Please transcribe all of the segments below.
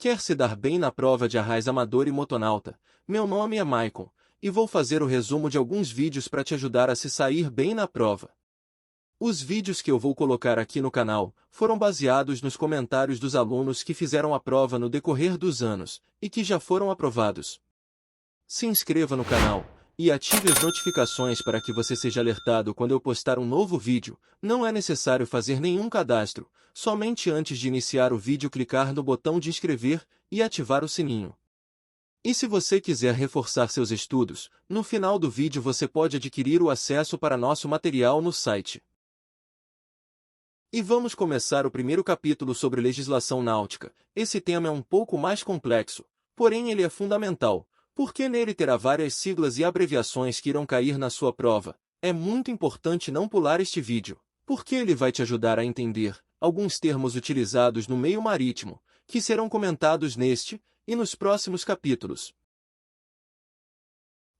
Quer se dar bem na prova de arraiz amador e motonauta? Meu nome é Maicon, e vou fazer o resumo de alguns vídeos para te ajudar a se sair bem na prova. Os vídeos que eu vou colocar aqui no canal foram baseados nos comentários dos alunos que fizeram a prova no decorrer dos anos e que já foram aprovados. Se inscreva no canal e ative as notificações para que você seja alertado quando eu postar um novo vídeo. Não é necessário fazer nenhum cadastro, somente antes de iniciar o vídeo clicar no botão de inscrever e ativar o sininho. E se você quiser reforçar seus estudos, no final do vídeo você pode adquirir o acesso para nosso material no site. E vamos começar o primeiro capítulo sobre legislação náutica. Esse tema é um pouco mais complexo, porém ele é fundamental, porque nele terá várias siglas e abreviações que irão cair na sua prova. É muito importante não pular este vídeo, porque ele vai te ajudar a entender alguns termos utilizados no meio marítimo, que serão comentados neste e nos próximos capítulos.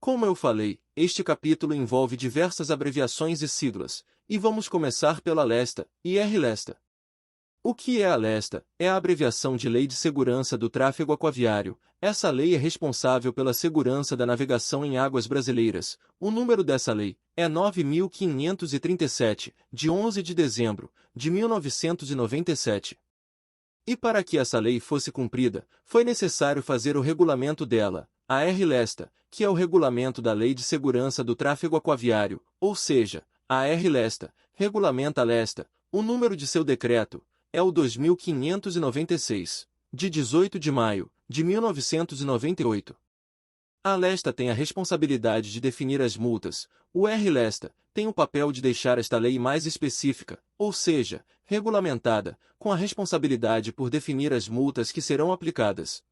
Como eu falei, este capítulo envolve diversas abreviações e siglas, e vamos começar pela LESTA, IR-LESTA. O que é a LESTA? É a abreviação de Lei de Segurança do Tráfego Aquaviário. Essa lei é responsável pela segurança da navegação em águas brasileiras. O número dessa lei é 9.537, de 11 de dezembro de 1997. E para que essa lei fosse cumprida, foi necessário fazer o regulamento dela, a R-LESTA, que é o regulamento da Lei de Segurança do Tráfego Aquaviário, ou seja, a R-LESTA regulamenta a LESTA. O número de seu decreto é o 2596, de 18 de maio de 1998. A LESTA tem a responsabilidade de definir as multas. O R-LESTA tem o papel de deixar esta lei mais específica, ou seja, regulamentada, com a responsabilidade por definir as multas que serão aplicadas.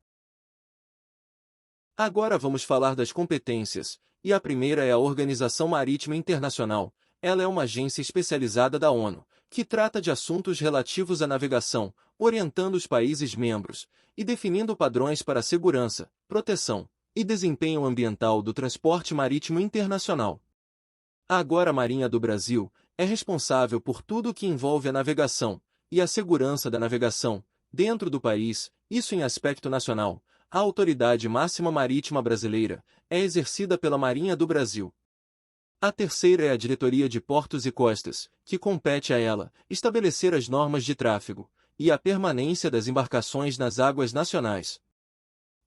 Agora vamos falar das competências, e a primeira é a Organização Marítima Internacional. Ela é uma agência especializada da ONU, que trata de assuntos relativos à navegação, orientando os países membros, e definindo padrões para a segurança, proteção e desempenho ambiental do transporte marítimo internacional. Agora a Marinha do Brasil é responsável por tudo o que envolve a navegação e a segurança da navegação dentro do país, isso em aspecto nacional. A autoridade máxima marítima brasileira é exercida pela Marinha do Brasil. A terceira é a Diretoria de Portos e Costas, que compete a ela estabelecer as normas de tráfego e a permanência das embarcações nas águas nacionais.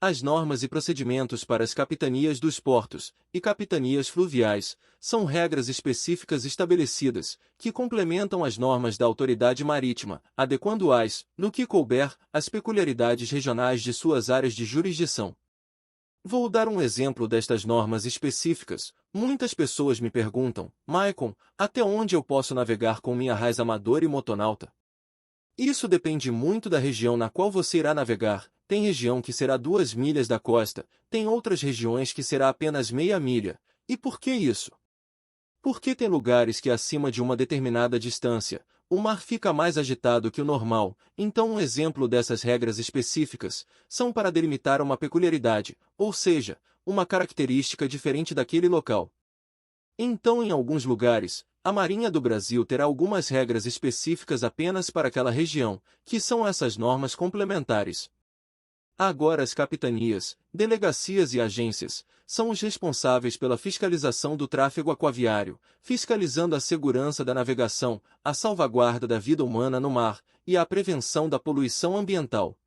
As normas e procedimentos para as capitanias dos portos e capitanias fluviais são regras específicas estabelecidas que complementam as normas da autoridade marítima, adequando-as, no que couber, às peculiaridades regionais de suas áreas de jurisdição. Vou dar um exemplo destas normas específicas. Muitas pessoas me perguntam, Maicon, até onde eu posso navegar com minha arraiz amador e motonauta? Isso depende muito da região na qual você irá navegar. Tem região que será 2 milhas da costa, tem outras regiões que será apenas meia milha. E por que isso? Porque tem lugares que acima de uma determinada distância, o mar fica mais agitado que o normal. Então um exemplo dessas regras específicas são para delimitar uma peculiaridade, ou seja, uma característica diferente daquele local. Então em alguns lugares, a Marinha do Brasil terá algumas regras específicas apenas para aquela região, que são essas normas complementares. Agora as capitanias, delegacias e agências são os responsáveis pela fiscalização do tráfego aquaviário, fiscalizando a segurança da navegação, a salvaguarda da vida humana no mar e a prevenção da poluição ambiental.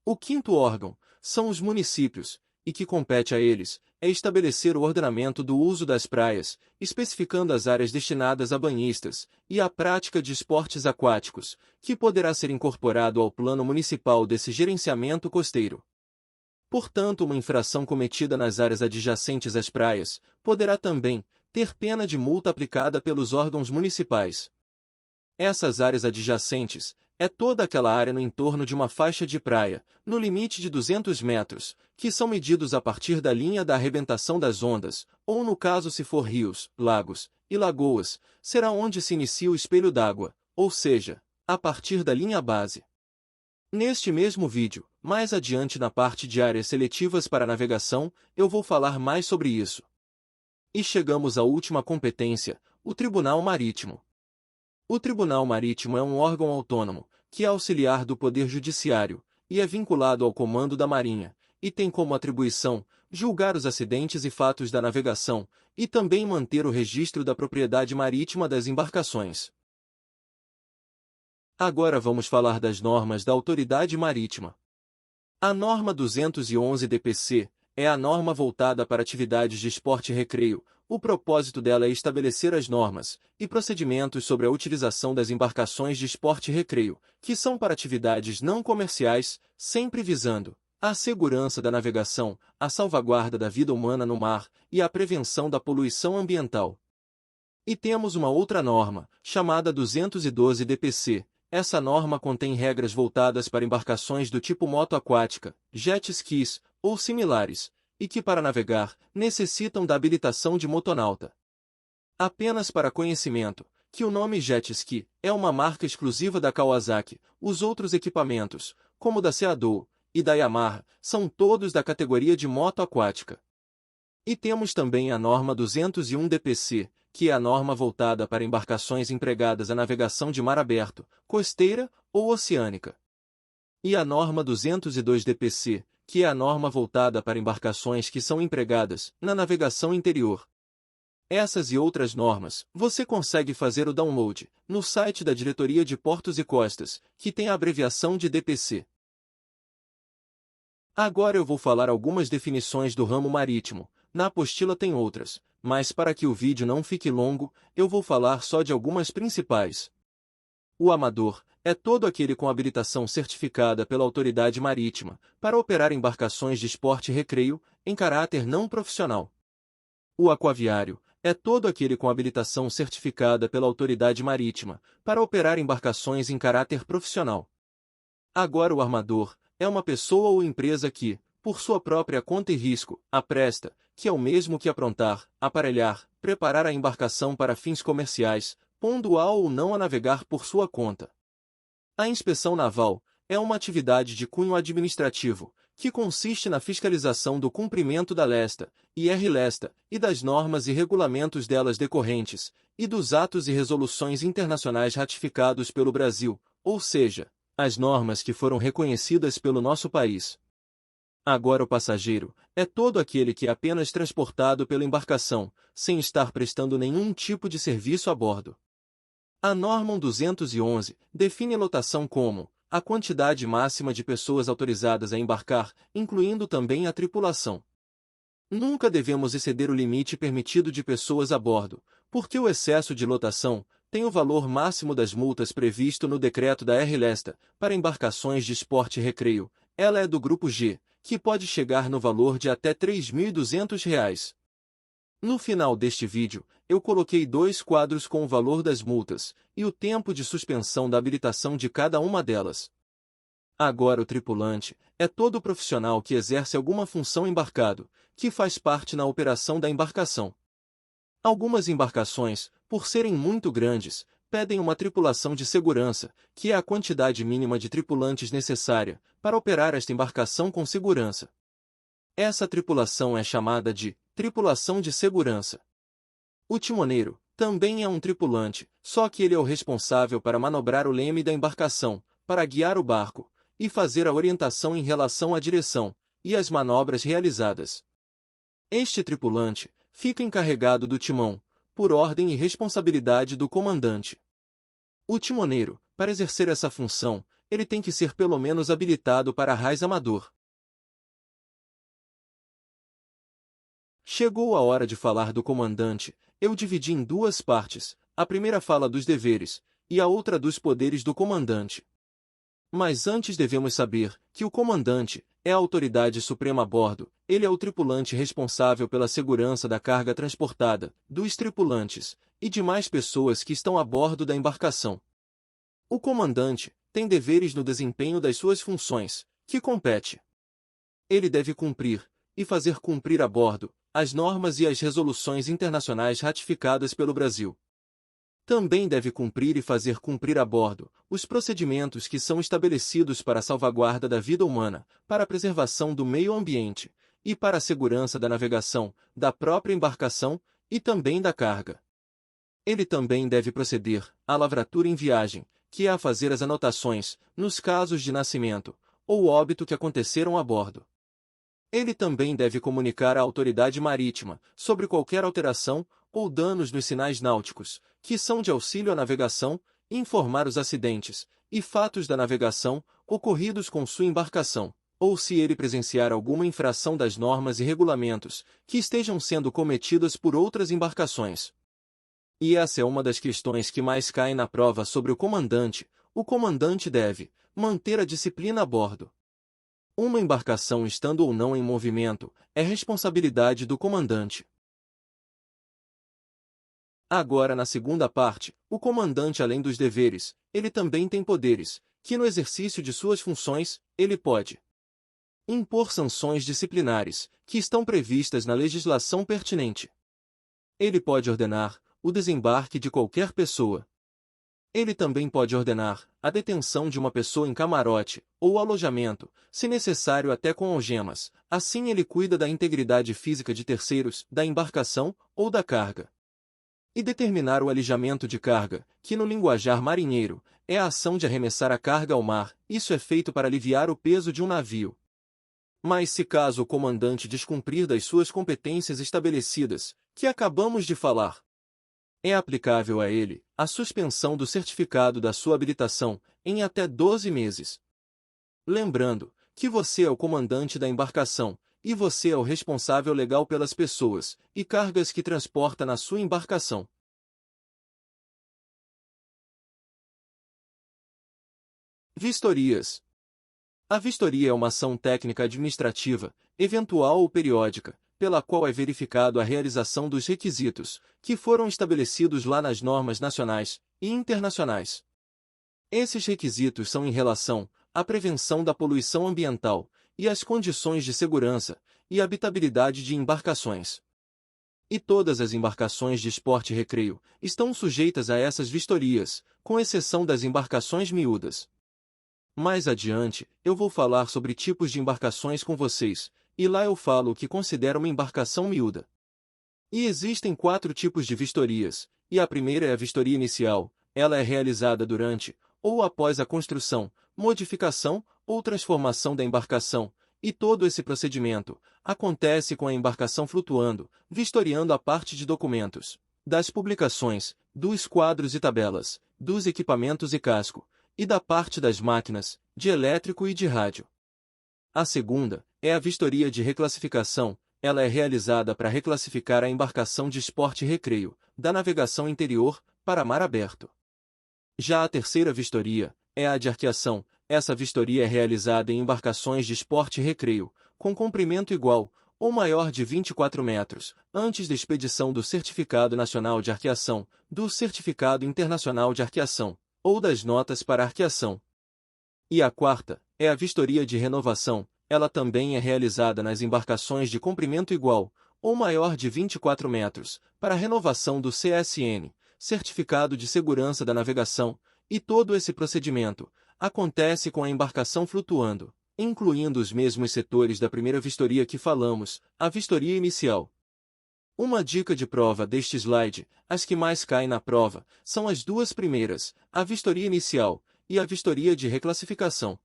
O quinto órgão são os municípios, e que compete a eles é estabelecer o ordenamento do uso das praias, especificando as áreas destinadas a banhistas e a prática de esportes aquáticos, que poderá ser incorporado ao plano municipal desse gerenciamento costeiro. Portanto, uma infração cometida nas áreas adjacentes às praias poderá também ter pena de multa aplicada pelos órgãos municipais. Essas áreas adjacentes é toda aquela área no entorno de uma faixa de praia, no limite de 200 metros, que são medidos a partir da linha da arrebentação das ondas, ou no caso se for rios, lagos e lagoas, será onde se inicia o espelho d'água, ou seja, a partir da linha base. Neste mesmo vídeo, mais adiante na parte de áreas seletivas para navegação, eu vou falar mais sobre isso. E chegamos à última competência, o Tribunal Marítimo. O Tribunal Marítimo é um órgão autônomo, que é auxiliar do Poder Judiciário, e é vinculado ao comando da Marinha, e tem como atribuição julgar os acidentes e fatos da navegação, e também manter o registro da propriedade marítima das embarcações. Agora vamos falar das normas da Autoridade Marítima. A norma 211 DPC é a norma voltada para atividades de esporte e recreio. O propósito dela é estabelecer as normas e procedimentos sobre a utilização das embarcações de esporte e recreio, que são para atividades não comerciais, sempre visando a segurança da navegação, a salvaguarda da vida humana no mar e a prevenção da poluição ambiental. E temos uma outra norma, chamada 212 DPC. Essa norma contém regras voltadas para embarcações do tipo moto aquática, jet skis ou similares, e que para navegar necessitam da habilitação de motonauta. Apenas para conhecimento, que o nome jet ski é uma marca exclusiva da Kawasaki. Os outros equipamentos, como da Seadou e da Yamaha, são todos da categoria de moto aquática. E temos também a norma 201 DPC, que é a norma voltada para embarcações empregadas à navegação de mar aberto, costeira ou oceânica. E a norma 202 DPC, que é a norma voltada para embarcações que são empregadas na navegação interior. Essas e outras normas, você consegue fazer o download no site da Diretoria de Portos e Costas, que tem a abreviação de DPC. Agora eu vou falar algumas definições do ramo marítimo. Na apostila tem outras, mas para que o vídeo não fique longo, eu vou falar só de algumas principais. O amador é todo aquele com habilitação certificada pela autoridade marítima para operar embarcações de esporte e recreio em caráter não profissional. O aquaviário é todo aquele com habilitação certificada pela autoridade marítima para operar embarcações em caráter profissional. Agora o armador é uma pessoa ou empresa que, por sua própria conta e risco, apresta, que é o mesmo que aprontar, aparelhar, preparar a embarcação para fins comerciais, pondo-a ou não a navegar por sua conta. A inspeção naval é uma atividade de cunho administrativo, que consiste na fiscalização do cumprimento da LESTA, IR-LESTA, e das normas e regulamentos delas decorrentes, e dos atos e resoluções internacionais ratificados pelo Brasil, ou seja, as normas que foram reconhecidas pelo nosso país. Agora o passageiro é todo aquele que é apenas transportado pela embarcação, sem estar prestando nenhum tipo de serviço a bordo. A norma 211 define lotação como a quantidade máxima de pessoas autorizadas a embarcar, incluindo também a tripulação. Nunca devemos exceder o limite permitido de pessoas a bordo, porque o excesso de lotação tem o valor máximo das multas previsto no decreto da R-Lesta para embarcações de esporte e recreio. Ela é do grupo G, que pode chegar no valor de até R$ 3.200. No final deste vídeo, eu coloquei 2 quadros com o valor das multas e o tempo de suspensão da habilitação de cada uma delas. Agora o tripulante é todo profissional que exerce alguma função embarcado, que faz parte na operação da embarcação. Algumas embarcações, por serem muito grandes, pedem uma tripulação de segurança, que é a quantidade mínima de tripulantes necessária para operar esta embarcação com segurança. Essa tripulação é chamada de tripulação de segurança. O timoneiro também é um tripulante, só que ele é o responsável para manobrar o leme da embarcação, para guiar o barco, e fazer a orientação em relação à direção e às manobras realizadas. Este tripulante fica encarregado do timão, por ordem e responsabilidade do comandante. O timoneiro, para exercer essa função, ele tem que ser pelo menos habilitado para raiz amador. Chegou a hora de falar do comandante. Eu dividi em 2 partes, a primeira fala dos deveres, e a outra dos poderes do comandante. Mas antes devemos saber que o comandante é a autoridade suprema a bordo, ele é o tripulante responsável pela segurança da carga transportada, dos tripulantes e demais pessoas que estão a bordo da embarcação. O comandante tem deveres no desempenho das suas funções, que compete. Ele deve cumprir, e fazer cumprir a bordo, as normas e as resoluções internacionais ratificadas pelo Brasil. Também deve cumprir e fazer cumprir a bordo os procedimentos que são estabelecidos para a salvaguarda da vida humana, para a preservação do meio ambiente e para a segurança da navegação, da própria embarcação e também da carga. Ele também deve proceder à lavratura em viagem, que é a fazer as anotações, nos casos de nascimento, ou óbito que aconteceram a bordo. Ele também deve comunicar à autoridade marítima sobre qualquer alteração ou danos nos sinais náuticos, que são de auxílio à navegação, e informar os acidentes e fatos da navegação ocorridos com sua embarcação, ou se ele presenciar alguma infração das normas e regulamentos que estejam sendo cometidas por outras embarcações. E essa é uma das questões que mais caem na prova sobre o comandante. O comandante deve manter a disciplina a bordo. Uma embarcação estando ou não em movimento é responsabilidade do comandante. Agora, na segunda parte, o comandante, além dos deveres, ele também tem poderes, que no exercício de suas funções, ele pode impor sanções disciplinares, que estão previstas na legislação pertinente. Ele pode ordenar o desembarque de qualquer pessoa. Ele também pode ordenar a detenção de uma pessoa em camarote, ou alojamento, se necessário até com algemas. Assim ele cuida da integridade física de terceiros, da embarcação ou da carga. E determinar o alijamento de carga, que no linguajar marinheiro, é a ação de arremessar a carga ao mar. Isso é feito para aliviar o peso de um navio. Mas se caso o comandante descumprir das suas competências estabelecidas, que acabamos de falar, é aplicável a ele a suspensão do certificado da sua habilitação em até 12 meses. Lembrando que você é o comandante da embarcação, e você é o responsável legal pelas pessoas e cargas que transporta na sua embarcação. Vistorias. A vistoria é uma ação técnica administrativa, eventual ou periódica, pela qual é verificado a realização dos requisitos, que foram estabelecidos lá nas normas nacionais e internacionais. Esses requisitos são em relação à prevenção da poluição ambiental e às condições de segurança e habitabilidade de embarcações. E todas as embarcações de esporte e recreio estão sujeitas a essas vistorias, com exceção das embarcações miúdas. Mais adiante, eu vou falar sobre tipos de embarcações com vocês, e lá eu falo o que considero uma embarcação miúda. E existem 4 tipos de vistorias, e a primeira é a vistoria inicial. Ela é realizada durante ou após a construção, modificação ou transformação da embarcação, e todo esse procedimento acontece com a embarcação flutuando, vistoriando a parte de documentos, das publicações, dos quadros e tabelas, dos equipamentos e casco, e da parte das máquinas, de elétrico e de rádio. A segunda é a vistoria de reclassificação. Ela é realizada para reclassificar a embarcação de esporte e recreio, da navegação interior, para mar aberto. Já a terceira vistoria é a de arqueação. Essa vistoria é realizada em embarcações de esporte e recreio, com comprimento igual ou maior de 24 metros, antes da expedição do Certificado Nacional de Arqueação, do Certificado Internacional de Arqueação, ou das notas para arqueação. E a quarta é a vistoria de renovação. Ela também é realizada nas embarcações de comprimento igual ou maior de 24 metros, para a renovação do CSN, Certificado de Segurança da Navegação, e todo esse procedimento acontece com a embarcação flutuando, incluindo os mesmos setores da primeira vistoria que falamos, a vistoria inicial. Uma dica de prova deste slide: as que mais caem na prova são as 2 primeiras, a vistoria inicial e a vistoria de reclassificação.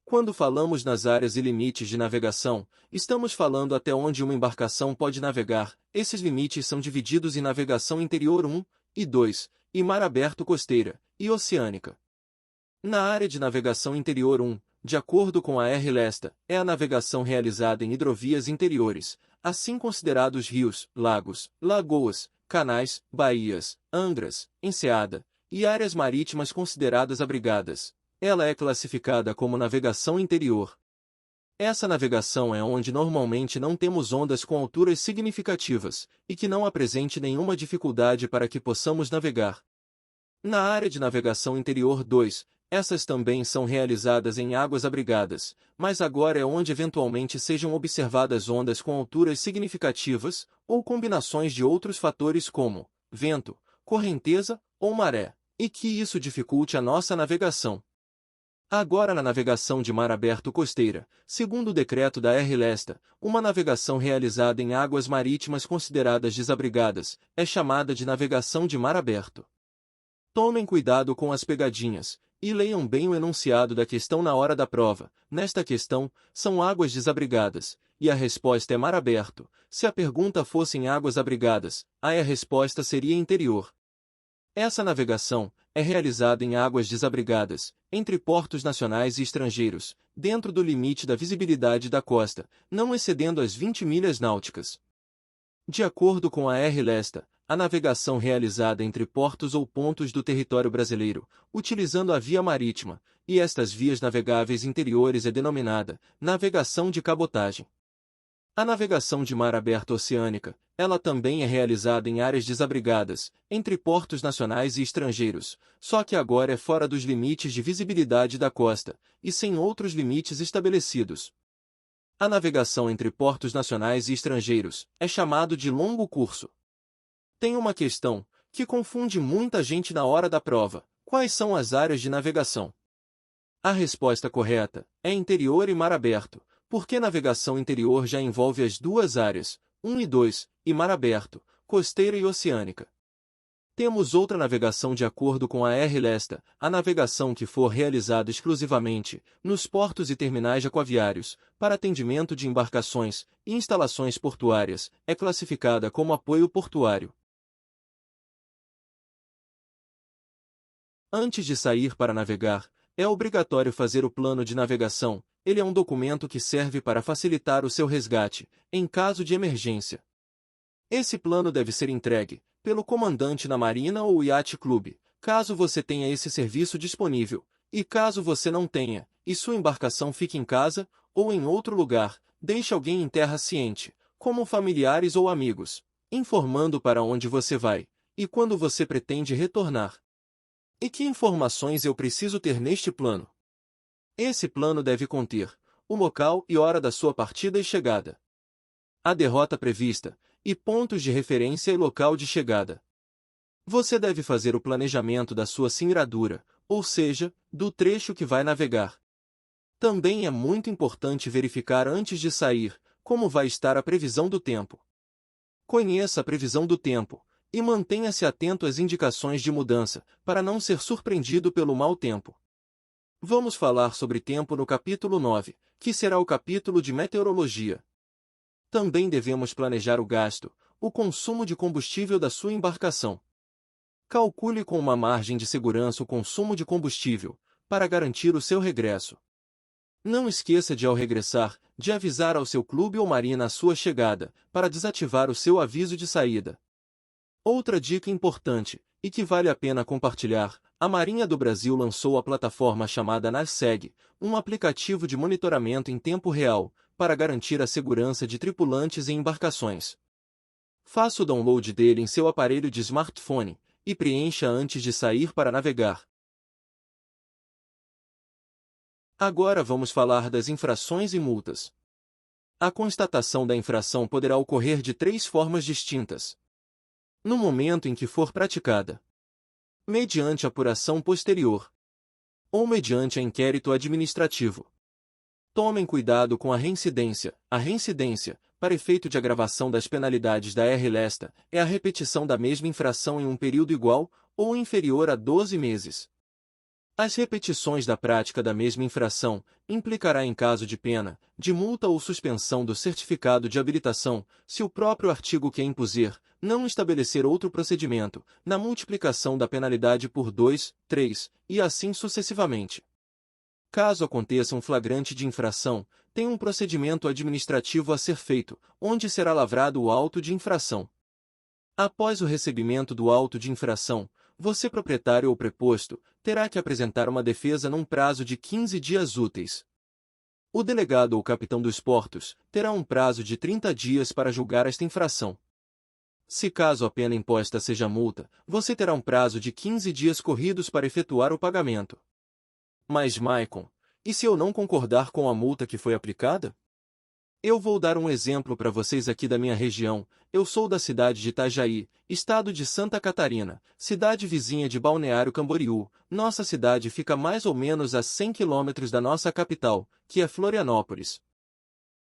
Quando falamos nas áreas e limites de navegação, estamos falando até onde uma embarcação pode navegar. Esses limites são divididos em navegação interior 1 e 2, e mar aberto costeira e oceânica. Na área de navegação interior 1, de acordo com a R-Lesta, é a navegação realizada em hidrovias interiores, assim considerados rios, lagos, lagoas, canais, baías, angras, enseada, e áreas marítimas consideradas abrigadas. Ela é classificada como navegação interior. Essa navegação é onde normalmente não temos ondas com alturas significativas, e que não apresente nenhuma dificuldade para que possamos navegar. Na área de navegação interior 2, essas também são realizadas em águas abrigadas, mas agora é onde eventualmente sejam observadas ondas com alturas significativas, ou combinações de outros fatores como vento, correnteza ou maré, e que isso dificulte a nossa navegação. Agora na navegação de mar aberto costeira, segundo o decreto da R-Lesta, uma navegação realizada em águas marítimas consideradas desabrigadas é chamada de navegação de mar aberto. Tomem cuidado com as pegadinhas, e leiam bem o enunciado da questão na hora da prova. Nesta questão, são águas desabrigadas, e a resposta é mar aberto. Se a pergunta fosse em águas abrigadas, aí a resposta seria interior. Essa navegação é realizada em águas desabrigadas, entre portos nacionais e estrangeiros, dentro do limite da visibilidade da costa, não excedendo as 20 milhas náuticas. De acordo com a R-Lesta, a navegação realizada entre portos ou pontos do território brasileiro, utilizando a via marítima, e estas vias navegáveis interiores é denominada navegação de cabotagem. A navegação de mar aberto oceânica, ela também é realizada em áreas desabrigadas, entre portos nacionais e estrangeiros, só que agora é fora dos limites de visibilidade da costa, e sem outros limites estabelecidos. A navegação entre portos nacionais e estrangeiros é chamado de longo curso. Tem uma questão que confunde muita gente na hora da prova: quais são as áreas de navegação? A resposta correta é interior e mar aberto, porque navegação interior já envolve as duas áreas, 1 e 2, e mar aberto, costeira e oceânica. Temos outra navegação de acordo com a R-Lesta, a navegação que for realizada exclusivamente nos portos e terminais aquaviários, para atendimento de embarcações e instalações portuárias, é classificada como apoio portuário. Antes de sair para navegar, é obrigatório fazer o plano de navegação. Ele é um documento que serve para facilitar o seu resgate, em caso de emergência. Esse plano deve ser entregue pelo comandante na Marina ou Yacht Club, caso você tenha esse serviço disponível, e caso você não tenha, e sua embarcação fique em casa, ou em outro lugar, deixe alguém em terra ciente, como familiares ou amigos, informando para onde você vai, e quando você pretende retornar. E que informações eu preciso ter neste plano? Esse plano deve conter o local e hora da sua partida e chegada, a derrota prevista, e pontos de referência e local de chegada. Você deve fazer o planejamento da sua singradura, ou seja, do trecho que vai navegar. Também é muito importante verificar antes de sair como vai estar a previsão do tempo. Conheça a previsão do tempo e mantenha-se atento às indicações de mudança, para não ser surpreendido pelo mau tempo. Vamos falar sobre tempo no capítulo 9, que será o capítulo de meteorologia. Também devemos planejar o gasto, o consumo de combustível da sua embarcação. Calcule com uma margem de segurança o consumo de combustível, para garantir o seu regresso. Não esqueça de, ao regressar, de avisar ao seu clube ou marina a sua chegada, para desativar o seu aviso de saída. Outra dica importante, e que vale a pena compartilhar: a Marinha do Brasil lançou a plataforma chamada NavSeg, um aplicativo de monitoramento em tempo real, para garantir a segurança de tripulantes e embarcações. Faça o download dele em seu aparelho de smartphone, e preencha antes de sair para navegar. Agora vamos falar das infrações e multas. A constatação da infração poderá ocorrer de 3 formas distintas: no momento em que for praticada, mediante apuração posterior, ou mediante inquérito administrativo. Tomem cuidado com a reincidência. A reincidência, para efeito de agravação das penalidades da R-Lesta, é a repetição da mesma infração em um período igual ou inferior a 12 meses. As repetições da prática da mesma infração implicará em caso de pena, de multa ou suspensão do certificado de habilitação, se o próprio artigo que a impuser não estabelecer outro procedimento, na multiplicação da penalidade por 2, 3, e assim sucessivamente. Caso aconteça um flagrante de infração, tem um procedimento administrativo a ser feito, onde será lavrado o auto de infração. Após o recebimento do auto de infração, você, proprietário ou preposto, terá que apresentar uma defesa num prazo de 15 dias úteis. O delegado ou capitão dos portos terá um prazo de 30 dias para julgar esta infração. Se caso a pena imposta seja multa, você terá um prazo de 15 dias corridos para efetuar o pagamento. Mas, Maicon, e se eu não concordar com a multa que foi aplicada? Eu vou dar um exemplo para vocês aqui da minha região. Eu sou da cidade de Itajaí, estado de Santa Catarina, cidade vizinha de Balneário Camboriú. Nossa cidade fica mais ou menos a 100 quilômetros da nossa capital, que é Florianópolis.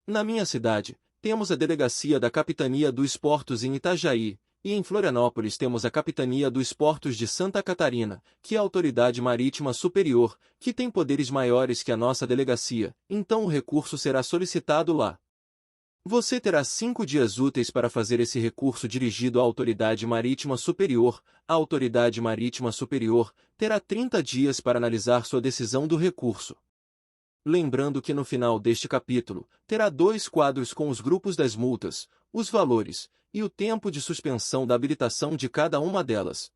Na minha cidade, temos a delegacia da Capitania dos Portos em Itajaí, E em Florianópolis temos a Capitania dos Portos de Santa Catarina, que é a autoridade marítima superior, que tem poderes maiores que a nossa delegacia, então o recurso será solicitado lá. Você terá 5 dias úteis para fazer esse recurso dirigido à Autoridade Marítima Superior. A Autoridade Marítima Superior terá 30 dias para analisar sua decisão do recurso. Lembrando que no final deste capítulo, terá 2 quadros com os grupos das multas, os valores e o tempo de suspensão da habilitação de cada uma delas.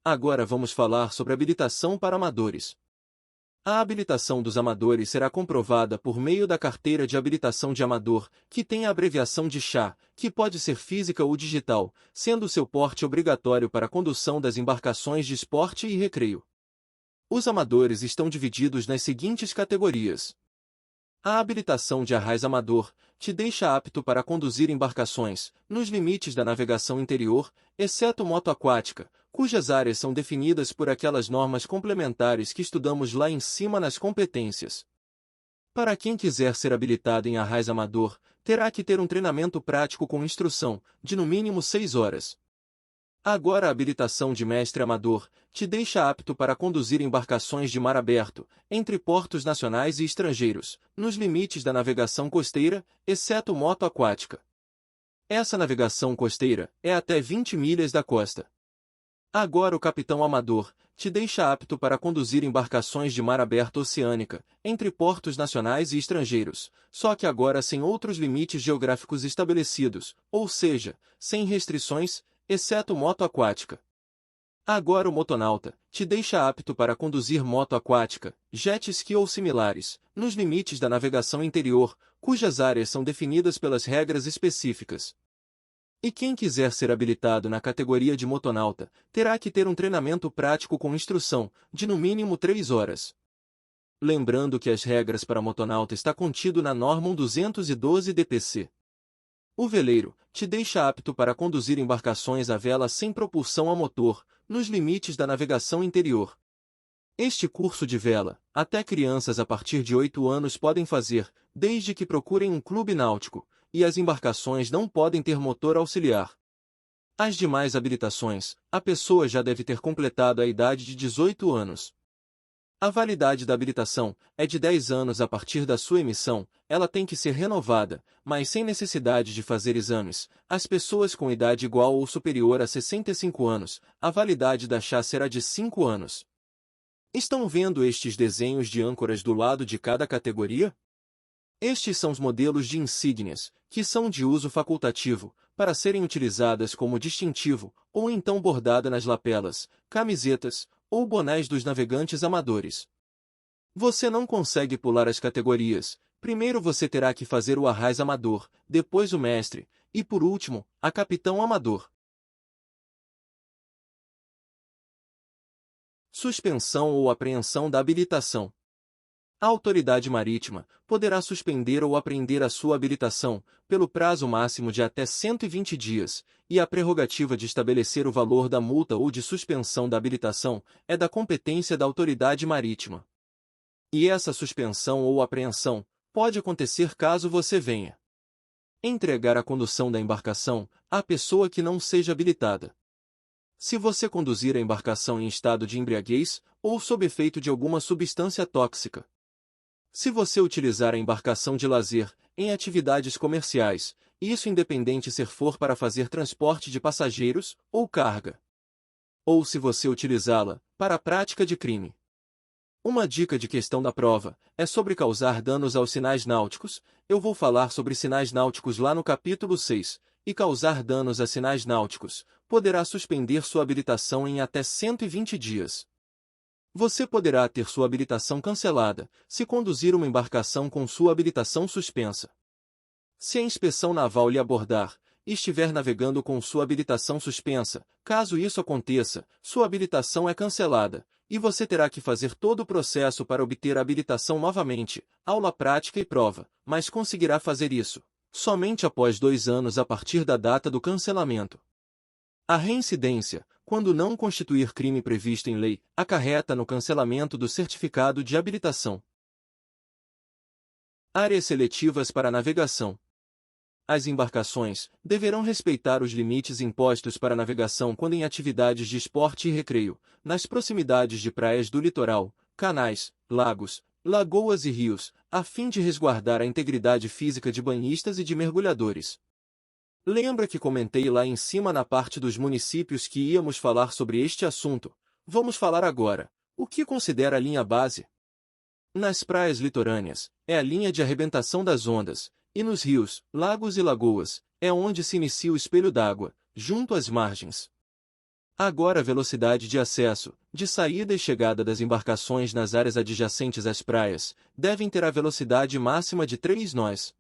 Agora vamos falar sobre habilitação para amadores. A habilitação dos amadores será comprovada por meio da carteira de habilitação de amador, que tem a abreviação de CHA, que pode ser física ou digital, sendo seu porte obrigatório para a condução das embarcações de esporte e recreio. Os amadores estão divididos nas seguintes categorias. A habilitação de arraiz amador te deixa apto para conduzir embarcações, nos limites da navegação interior, exceto moto aquática, cujas áreas são definidas por aquelas normas complementares que estudamos lá em cima nas competências. Para quem quiser ser habilitado em arraiz amador, terá que ter um treinamento prático com instrução, de no mínimo 6 horas. Agora a habilitação de mestre amador te deixa apto para conduzir embarcações de mar aberto, entre portos nacionais e estrangeiros, nos limites da navegação costeira, exceto moto aquática. Essa navegação costeira é até 20 milhas da costa. Agora o capitão amador te deixa apto para conduzir embarcações de mar aberto oceânica, entre portos nacionais e estrangeiros, só que agora sem outros limites geográficos estabelecidos, ou seja, sem restrições, exceto moto aquática. Agora o motonauta te deixa apto para conduzir moto aquática, jet ski ou similares, nos limites da navegação interior, cujas áreas são definidas pelas regras específicas. E quem quiser ser habilitado na categoria de motonauta, terá que ter um treinamento prático com instrução, de no mínimo 3 horas. Lembrando que as regras para motonauta está contido na norma 212 DPC. O veleiro te deixa apto para conduzir embarcações à vela sem propulsão a motor, nos limites da navegação interior. Este curso de vela, até crianças a partir de 8 anos podem fazer, desde que procurem um clube náutico, e as embarcações não podem ter motor auxiliar. As demais habilitações, a pessoa já deve ter completado a idade de 18 anos. A validade da habilitação é de 10 anos a partir da sua emissão, ela tem que ser renovada, mas sem necessidade de fazer exames. As pessoas com idade igual ou superior a 65 anos, a validade da CHA será de 5 anos. Estão vendo estes desenhos de âncoras do lado de cada categoria? Estes são os modelos de insígnias, que são de uso facultativo, para serem utilizadas como distintivo, ou então bordada nas lapelas, camisetas, ou bonés dos navegantes amadores. Você não consegue pular as categorias, primeiro você terá que fazer o arraiz amador, depois o mestre, e por último, a capitão amador. Suspensão ou apreensão da habilitação. A autoridade marítima poderá suspender ou apreender a sua habilitação, pelo prazo máximo de até 120 dias, e a prerrogativa de estabelecer o valor da multa ou de suspensão da habilitação é da competência da autoridade marítima. E essa suspensão ou apreensão pode acontecer caso você venha entregar a condução da embarcação à pessoa que não seja habilitada. Se você conduzir a embarcação em estado de embriaguez ou sob efeito de alguma substância tóxica. Se você utilizar a embarcação de lazer em atividades comerciais, isso independente se for para fazer transporte de passageiros ou carga. Ou se você utilizá-la para a prática de crime. Uma dica de questão da prova é sobre causar danos aos sinais náuticos. Eu vou falar sobre sinais náuticos lá no capítulo 6, e causar danos a sinais náuticos poderá suspender sua habilitação em até 120 dias. Você poderá ter sua habilitação cancelada se conduzir uma embarcação com sua habilitação suspensa. Se a inspeção naval lhe abordar e estiver navegando com sua habilitação suspensa, caso isso aconteça, sua habilitação é cancelada, e você terá que fazer todo o processo para obter a habilitação novamente, aula prática e prova, mas conseguirá fazer isso somente após 2 anos a partir da data do cancelamento. A reincidência, quando não constituir crime previsto em lei, acarreta no cancelamento do certificado de habilitação. Áreas seletivas para navegação. As embarcações deverão respeitar os limites impostos para navegação quando em atividades de esporte e recreio, nas proximidades de praias do litoral, canais, lagos, lagoas e rios, a fim de resguardar a integridade física de banhistas e de mergulhadores. Lembra que comentei lá em cima na parte dos municípios que íamos falar sobre este assunto? Vamos falar agora. O que considera a linha base? Nas praias litorâneas, é a linha de arrebentação das ondas, e nos rios, lagos e lagoas, é onde se inicia o espelho d'água, junto às margens. Agora a velocidade de acesso, de saída e chegada das embarcações nas áreas adjacentes às praias, devem ter a velocidade máxima de 3 nós.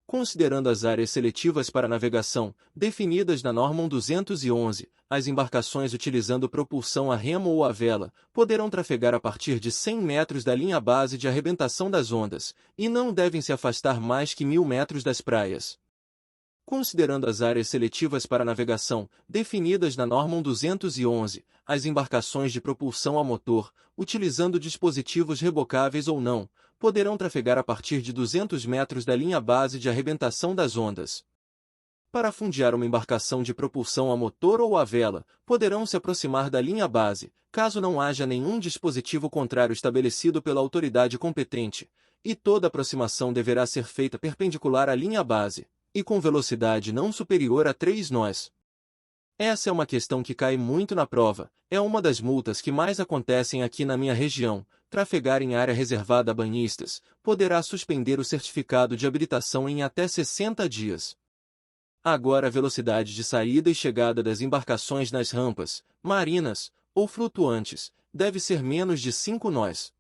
Considerando as áreas seletivas para navegação, definidas na norma 211, as embarcações utilizando propulsão a remo ou a vela, poderão trafegar a partir de 100 metros da linha base de arrebentação das ondas, e não devem se afastar mais que 1000 metros das praias. Considerando as áreas seletivas para navegação, definidas na norma 211, as embarcações de propulsão a motor, utilizando dispositivos rebocáveis ou não, poderão trafegar a partir de 200 metros da linha base de arrebentação das ondas. Para fundear uma embarcação de propulsão a motor ou a vela, poderão se aproximar da linha base, caso não haja nenhum dispositivo contrário estabelecido pela autoridade competente, e toda aproximação deverá ser feita perpendicular à linha base, e com velocidade não superior a 3 nós. Essa é uma questão que cai muito na prova, é uma das multas que mais acontecem aqui na minha região. Trafegar em área reservada a banhistas poderá suspender o certificado de habilitação em até 60 dias. Agora a velocidade de saída e chegada das embarcações nas rampas, marinas ou flutuantes, deve ser menos de 5 nós.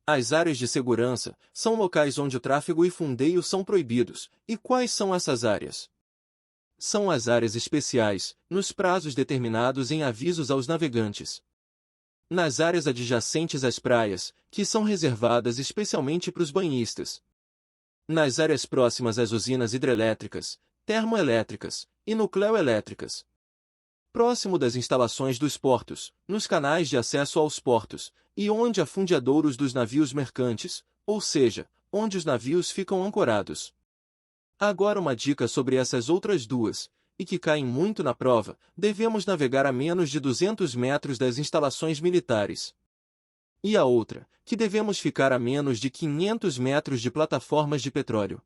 As áreas de segurança são locais onde o tráfego e fundeio são proibidos. E quais são essas áreas? São as áreas especiais, nos prazos determinados em avisos aos navegantes. Nas áreas adjacentes às praias, que são reservadas especialmente para os banhistas. Nas áreas próximas às usinas hidrelétricas, termoelétricas e nucleoelétricas. Próximo das instalações dos portos, nos canais de acesso aos portos, e onde há fundeadouros dos navios mercantes, ou seja, onde os navios ficam ancorados. Agora uma dica sobre essas outras duas, e que caem muito na prova: devemos navegar a menos de 200 metros das instalações militares. E a outra, que devemos ficar a menos de 500 metros de plataformas de petróleo.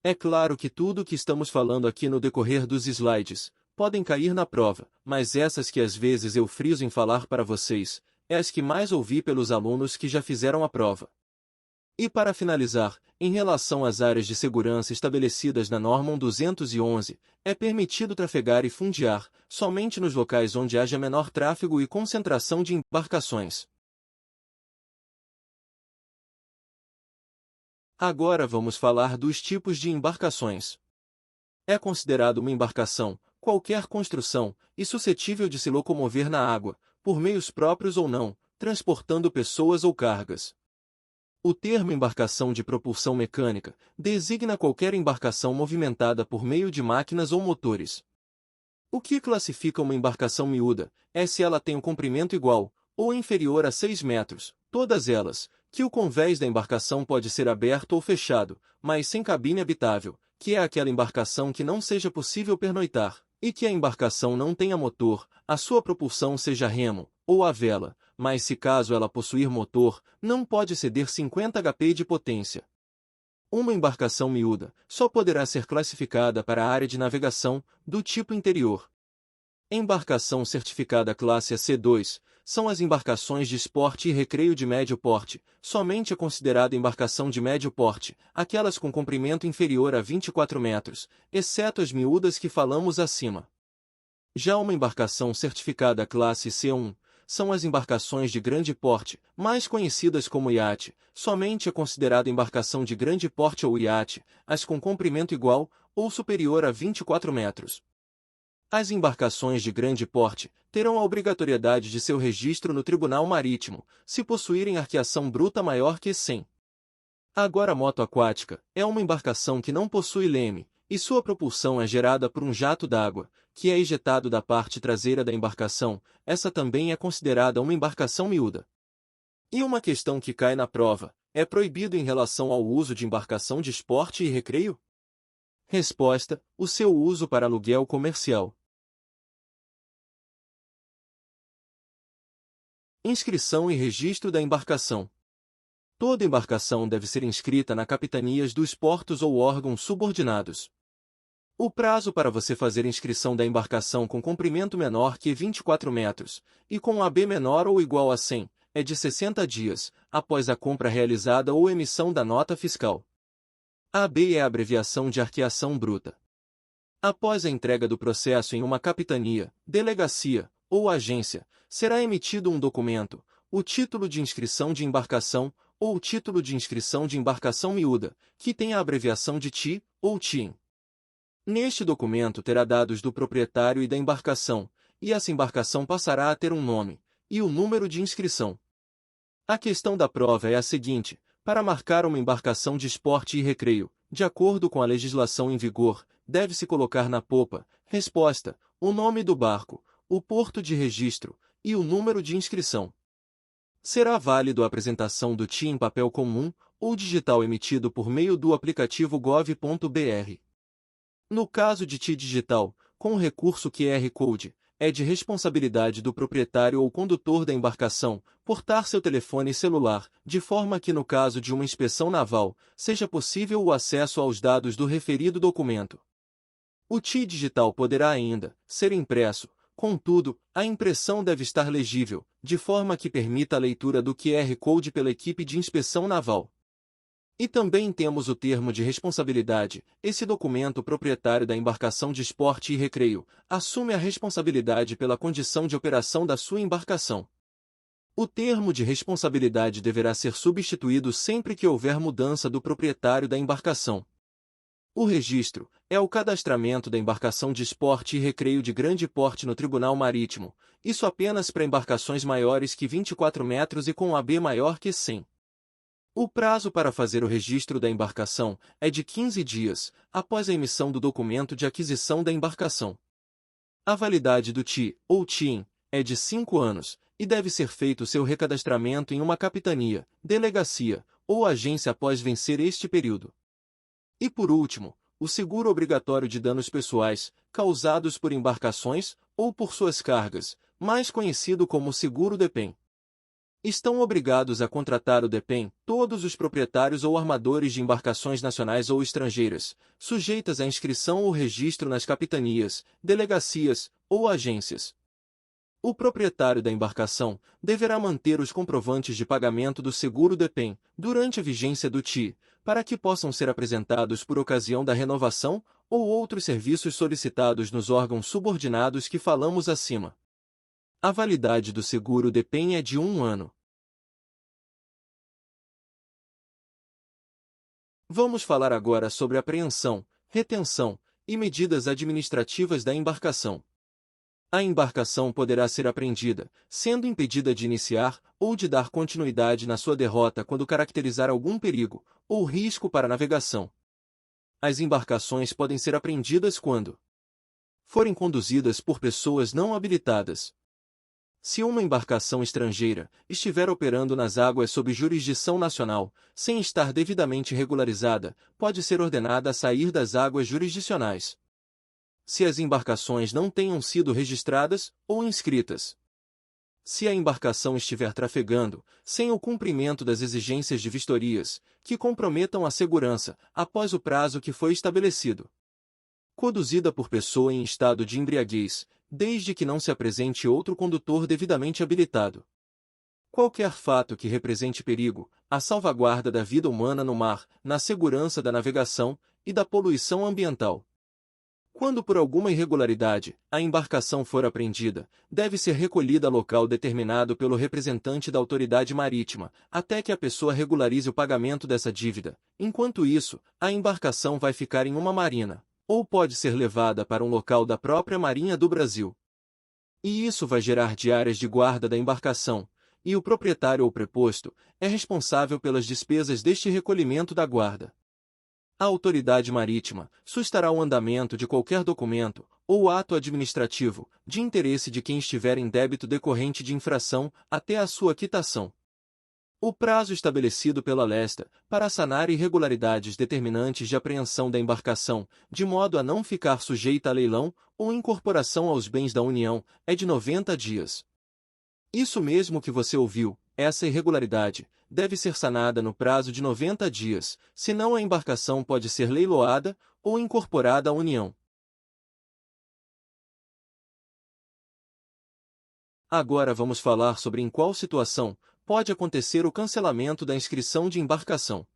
É claro que tudo o que estamos falando aqui no decorrer dos slides podem cair na prova, mas essas que às vezes eu friso em falar para vocês, é as que mais ouvi pelos alunos que já fizeram a prova. E para finalizar, em relação às áreas de segurança estabelecidas na norma 211, é permitido trafegar e fundear somente nos locais onde haja menor tráfego e concentração de embarcações. Agora vamos falar dos tipos de embarcações. É considerado uma embarcação qualquer construção e suscetível de se locomover na água, por meios próprios ou não, transportando pessoas ou cargas. O termo embarcação de propulsão mecânica designa qualquer embarcação movimentada por meio de máquinas ou motores. O que classifica uma embarcação miúda é se ela tem um comprimento igual ou inferior a 6 metros, todas elas, que o convés da embarcação pode ser aberto ou fechado, mas sem cabine habitável, que é aquela embarcação que não seja possível pernoitar, e que a embarcação não tenha motor, a sua propulsão seja remo ou a vela, mas se caso ela possuir motor, não pode exceder 50 HP de potência. Uma embarcação miúda só poderá ser classificada para a área de navegação do tipo interior. Embarcação certificada classe AC2 são as embarcações de esporte e recreio de médio porte. Somente é considerada embarcação de médio porte aquelas com comprimento inferior a 24 metros, exceto as miúdas que falamos acima. Já uma embarcação certificada classe C1 são as embarcações de grande porte, mais conhecidas como iate. Somente é considerada embarcação de grande porte ou iate as com comprimento igual ou superior a 24 metros. As embarcações de grande porte terão a obrigatoriedade de seu registro no Tribunal Marítimo, se possuírem arqueação bruta maior que 100. Agora a moto aquática é uma embarcação que não possui leme, e sua propulsão é gerada por um jato d'água, que é ejetado da parte traseira da embarcação. Essa também é considerada uma embarcação miúda. E uma questão que cai na prova É proibido em relação ao uso de embarcação de esporte e recreio? Resposta: o seu uso para aluguel comercial. Inscrição e registro da embarcação. Toda embarcação deve ser inscrita na capitanias dos portos ou órgãos subordinados. O prazo para você fazer inscrição da embarcação com comprimento menor que 24 metros, e com AB menor ou igual a 100, é de 60 dias, após a compra realizada ou emissão da nota fiscal. AB é a abreviação de Arqueação Bruta. Após a entrega do processo em uma capitania, delegacia ou agência, será emitido um documento, o título de inscrição de embarcação, ou o título de inscrição de embarcação miúda, que tem a abreviação de TI ou TIM. Neste documento terá dados do proprietário e da embarcação, e essa embarcação passará a ter um nome, e o número de inscrição. A questão da prova é a seguinte: para marcar uma embarcação de esporte e recreio, de acordo com a legislação em vigor, deve-se colocar na popa, resposta, o nome do barco, o porto de registro, e o número de inscrição. Será válido a apresentação do TI em papel comum, ou digital emitido por meio do aplicativo gov.br. No caso de TI digital, com o recurso QR Code, é de responsabilidade do proprietário ou condutor da embarcação portar seu telefone celular, de forma que no caso de uma inspeção naval, seja possível o acesso aos dados do referido documento. O TI digital poderá ainda ser impresso, contudo, a impressão deve estar legível, de forma que permita a leitura do QR Code pela equipe de inspeção naval. E também temos o termo de responsabilidade. Esse documento proprietário da embarcação de esporte e recreio assume a responsabilidade pela condição de operação da sua embarcação. O termo de responsabilidade deverá ser substituído sempre que houver mudança do proprietário da embarcação. O registro é o cadastramento da embarcação de esporte e recreio de grande porte no Tribunal Marítimo, isso apenas para embarcações maiores que 24 metros e com AB maior que 100. O prazo para fazer o registro da embarcação é de 15 dias, após a emissão do documento de aquisição da embarcação. A validade do TI, ou TIM, é de 5 anos, e deve ser feito seu recadastramento em uma capitania, delegacia ou agência após vencer este período. E por último, o seguro obrigatório de danos pessoais, causados por embarcações ou por suas cargas, mais conhecido como seguro DEPEN. Estão obrigados a contratar o DEPEN todos os proprietários ou armadores de embarcações nacionais ou estrangeiras, sujeitas à inscrição ou registro nas capitanias, delegacias ou agências. O proprietário da embarcação deverá manter os comprovantes de pagamento do seguro DEPEN durante a vigência do TI, para que possam ser apresentados por ocasião da renovação ou outros serviços solicitados nos órgãos subordinados que falamos acima. A validade do seguro DEPEN é de 1 ano. Vamos falar agora sobre apreensão, retenção e medidas administrativas da embarcação. A embarcação poderá ser apreendida, sendo impedida de iniciar ou de dar continuidade na sua derrota quando caracterizar algum perigo ou risco para a navegação. As embarcações podem ser apreendidas quando forem conduzidas por pessoas não habilitadas. Se uma embarcação estrangeira estiver operando nas águas sob jurisdição nacional, sem estar devidamente regularizada, pode ser ordenada a sair das águas jurisdicionais. Se as embarcações não tenham sido registradas ou inscritas. Se a embarcação estiver trafegando, sem o cumprimento das exigências de vistorias, que comprometam a segurança, após o prazo que foi estabelecido. Conduzida por pessoa em estado de embriaguez, desde que não se apresente outro condutor devidamente habilitado. Qualquer fato que represente perigo, à salvaguarda da vida humana no mar, na segurança da navegação e da poluição ambiental. Quando por alguma irregularidade, a embarcação for apreendida, deve ser recolhida a local determinado pelo representante da autoridade marítima, até que a pessoa regularize o pagamento dessa dívida. Enquanto isso, a embarcação vai ficar em uma marina, ou pode ser levada para um local da própria Marinha do Brasil. E isso vai gerar diárias de guarda da embarcação, e o proprietário ou preposto é responsável pelas despesas deste recolhimento da guarda. A autoridade marítima sustará o andamento de qualquer documento ou ato administrativo de interesse de quem estiver em débito decorrente de infração até a sua quitação. O prazo estabelecido pela Lesta para sanar irregularidades determinantes de apreensão da embarcação, de modo a não ficar sujeita a leilão ou incorporação aos bens da União, é de 90 dias. Isso mesmo que você ouviu, essa irregularidade deve ser sanada no prazo de 90 dias, senão a embarcação pode ser leiloada ou incorporada à União. Agora vamos falar sobre em qual situação pode acontecer o cancelamento da inscrição de embarcação.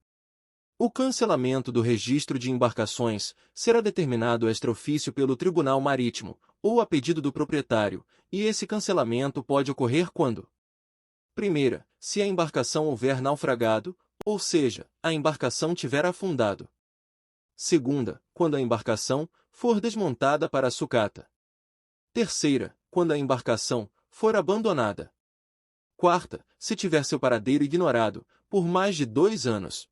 O cancelamento do registro de embarcações será determinado extra-ofício pelo Tribunal Marítimo, ou a pedido do proprietário, e esse cancelamento pode ocorrer quando: primeira, se a embarcação houver naufragado, ou seja, a embarcação tiver afundado. Segunda, quando a embarcação for desmontada para a sucata. Terceira, quando a embarcação for abandonada. Quarta, se tiver seu paradeiro ignorado por mais de 2 anos.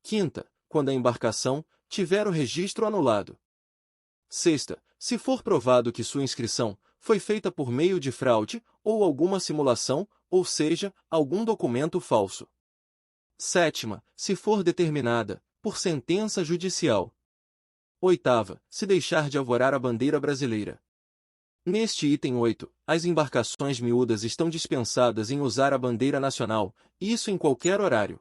Quinta, quando a embarcação tiver o registro anulado. Sexta, se for provado que sua inscrição foi feita por meio de fraude ou alguma simulação, ou seja, algum documento falso. Sétima, se for determinada por sentença judicial. Oitava, se deixar de alvorar a bandeira brasileira. Neste item 8, as embarcações miúdas estão dispensadas em usar a bandeira nacional, isso em qualquer horário.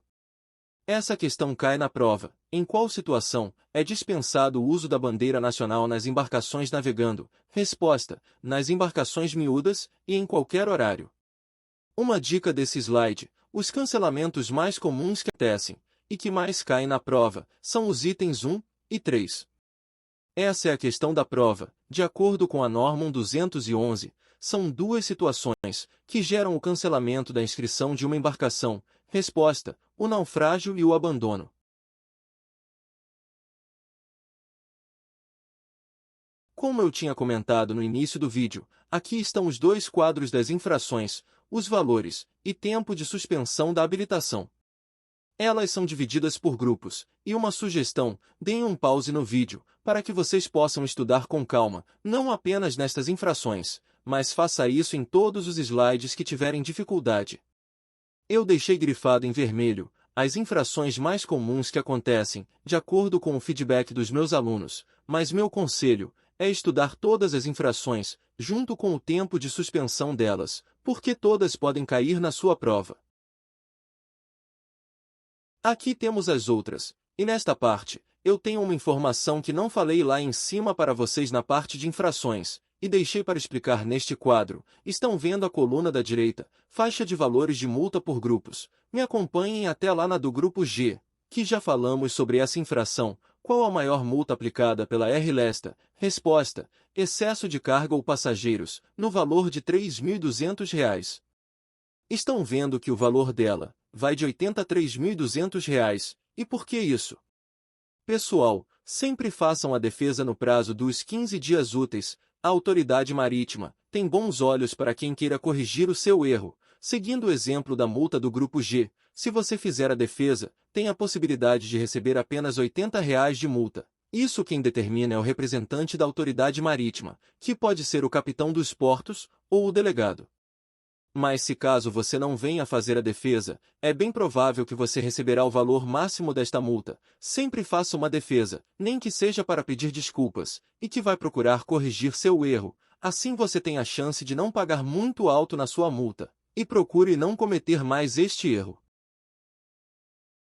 Essa questão cai na prova: em qual situação é dispensado o uso da bandeira nacional nas embarcações navegando? Resposta: nas embarcações miúdas e em qualquer horário. Uma dica desse slide: os cancelamentos mais comuns que acontecem e que mais caem na prova são os itens 1 e 3. Essa é a questão da prova. De acordo com a norma 211, são 2 situações que geram o cancelamento da inscrição de uma embarcação. Resposta: o naufrágio e o abandono. Como eu tinha comentado no início do vídeo, aqui estão os 2 quadros das infrações, os valores e tempo de suspensão da habilitação. Elas são divididas por grupos, e uma sugestão: deem um pause no vídeo, para que vocês possam estudar com calma, não apenas nestas infrações, mas faça isso em todos os slides que tiverem dificuldade. Eu deixei grifado em vermelho as infrações mais comuns que acontecem, de acordo com o feedback dos meus alunos, mas meu conselho é estudar todas as infrações, junto com o tempo de suspensão delas, porque todas podem cair na sua prova. Aqui temos as outras, e nesta parte, eu tenho uma informação que não falei lá em cima para vocês na parte de infrações, e deixei para explicar neste quadro. Estão vendo a coluna da direita, faixa de valores de multa por grupos. Me acompanhem até lá na do grupo G, que já falamos sobre essa infração. Qual a maior multa aplicada pela R-Lesta? Resposta: excesso de carga ou passageiros, no valor de R$ 3.200. Estão vendo que o valor dela vai de R$ 80 a R$ 3.200. E por que isso? Pessoal, sempre façam a defesa no prazo dos 15 dias úteis. A autoridade marítima tem bons olhos para quem queira corrigir o seu erro. Seguindo o exemplo da multa do grupo G, se você fizer a defesa, tem a possibilidade de receber apenas R$ 80 de multa. Isso quem determina é o representante da autoridade marítima, que pode ser o capitão dos portos ou o delegado. Mas se caso você não venha fazer a defesa, é bem provável que você receberá o valor máximo desta multa. Sempre faça uma defesa, nem que seja para pedir desculpas, e que vai procurar corrigir seu erro. Assim você tem a chance de não pagar muito alto na sua multa. E procure não cometer mais este erro.